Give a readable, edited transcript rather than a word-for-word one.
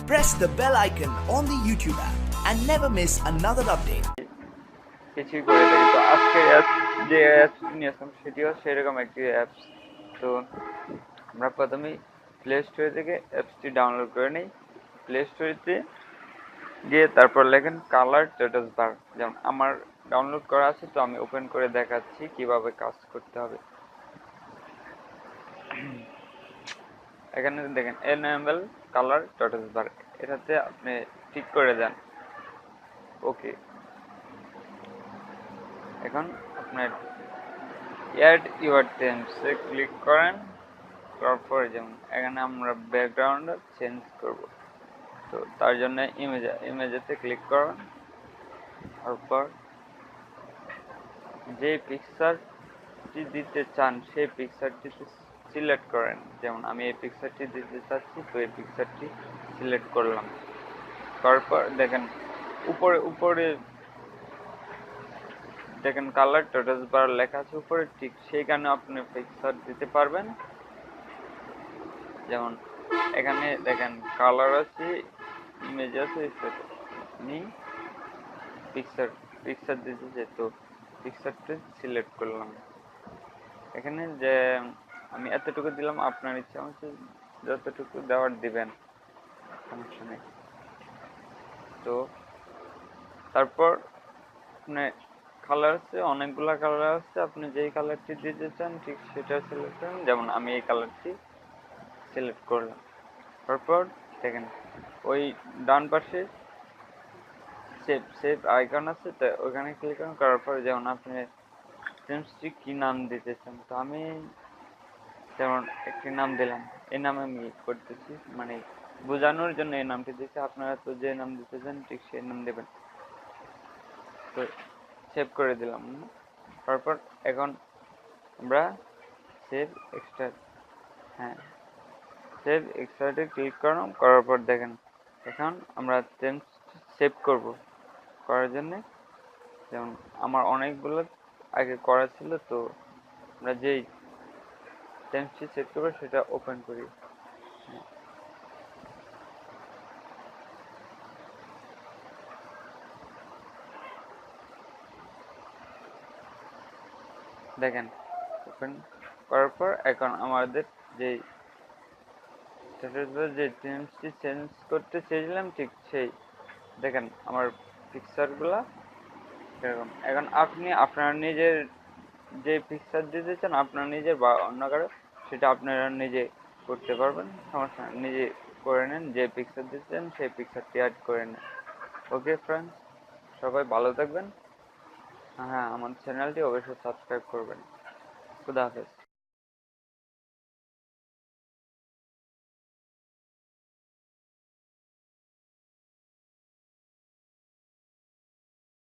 Press the bell icon on the YouTube app and never miss another update. কিছুই করে থাকি। তো আজকে যে অ্যাপসটি নিয়েছিলাম সেটিও সেরকম একটি অ্যাপস। তো আমরা প্রথমেই প্লে স্টোর থেকে অ্যাপসটি ডাউনলোড করে নিই। প্লে স্টোরেতে গিয়ে তারপর লেখেন কালার স্ট্যাটাস বার, যেমন আমার ডাউনলোড করা আছে, তো আমি ওপেন করে দেখাচ্ছি কিভাবে কাজ করতে হবে। এখানে দেখেন এনেবল কালার স্ট্যাটাস বার, এটাতে আপনি ঠিক করে দেন। ওকে, এখন আপনার অ্যাড ইউর থেমসে ক্লিক করেন। তারপর যেমন এখানে আমরা ব্যাকগ্রাউন্ড চেঞ্জ করব, তো তার জন্য ইমেজেতে ক্লিক করবেন। তারপর যে পিকচারটি দিতে চান সেই পিকচারটি সিলেক্ট করেন। যেমন আমি এই পিকচারটি দিতে চাচ্ছি, তো এই পিকচারটি সিলেক্ট করলাম। তারপর দেখেন উপরে উপরে দেখেন কালার স্ট্যাটাস বার লেখা আছে উপরে, ঠিক সেইখানে আপনি পিকচার দিতে পারবেন। যেমন এখানে দেখেন কালার আছে, ইমেজ আছে, আমি পিকচার দিতে চাই, তো পিকচারটা সিলেক্ট করলাম। এখানে যে আমি এতটুকু দিলাম, আপনার ইচ্ছা হচ্ছে যতটুকু দেওয়ার দিবেন, সমস্যা নেই। তো তারপর আপনি কালার আছে, অনেকগুলা কালার আছে, আপনি যেই কালারটি দিতে চান ঠিক সেটা সিলেক্ট করেন। যেমন আমি এই কালারটি সিলেক্ট করলাম। তারপর দেখেন ওই ডান পাশে সেভ আইকন আছে, তো ওখানে ক্লিক করার পর যেমন আপনি ফ্রেন্ডসটি কি নাম দিতে চান, তো আমি যেমন একটি নাম দিলাম, এই নামে আমি করতেছি, মানে বোঝানোর জন্য এই নামটি দিচ্ছি। আপনারা তো যে নাম দিতে চান ঠিক সেই নাম দেবেন। তো সেভ করে দিলাম। তারপর এখন আমরা সেভ এক্সট্রা, হ্যাঁ সেভ এক্সট্রাতে ক্লিক করলাম। করার পর দেখেন এখন আমরা সেভ করব। করার জন্যে যেমন আমার অনেকগুলো আগে করা ছিল, তো আমরা যেই টেন্সটি সেট করবো সেটা ওপেন করি। দেখেন ওপেন করার পর এখন আমাদের যে যে টেন্সটি চেঞ্জ করতে চেয়েছিলাম ঠিক সেই দেখেন আমার পিকচারগুলা এরকম। এখন আপনি আপনার নিজের যে পিকচার দিতে চান আপনার নিজের বা অন্য কারো, সেটা আপনারা নিজে করতে পারবেন, সমস্যা নেই। নিজে করে নেন, যে পিকচার দিতে চান সেই পিকচারটি অ্যাড করে নেন। ওকে ফ্রেন্ডস, সবাই ভালো থাকবেন। হ্যাঁ, আমার চ্যানেলটি অবশ্যই সাবস্ক্রাইব করবেন। খুদা হাফেজ।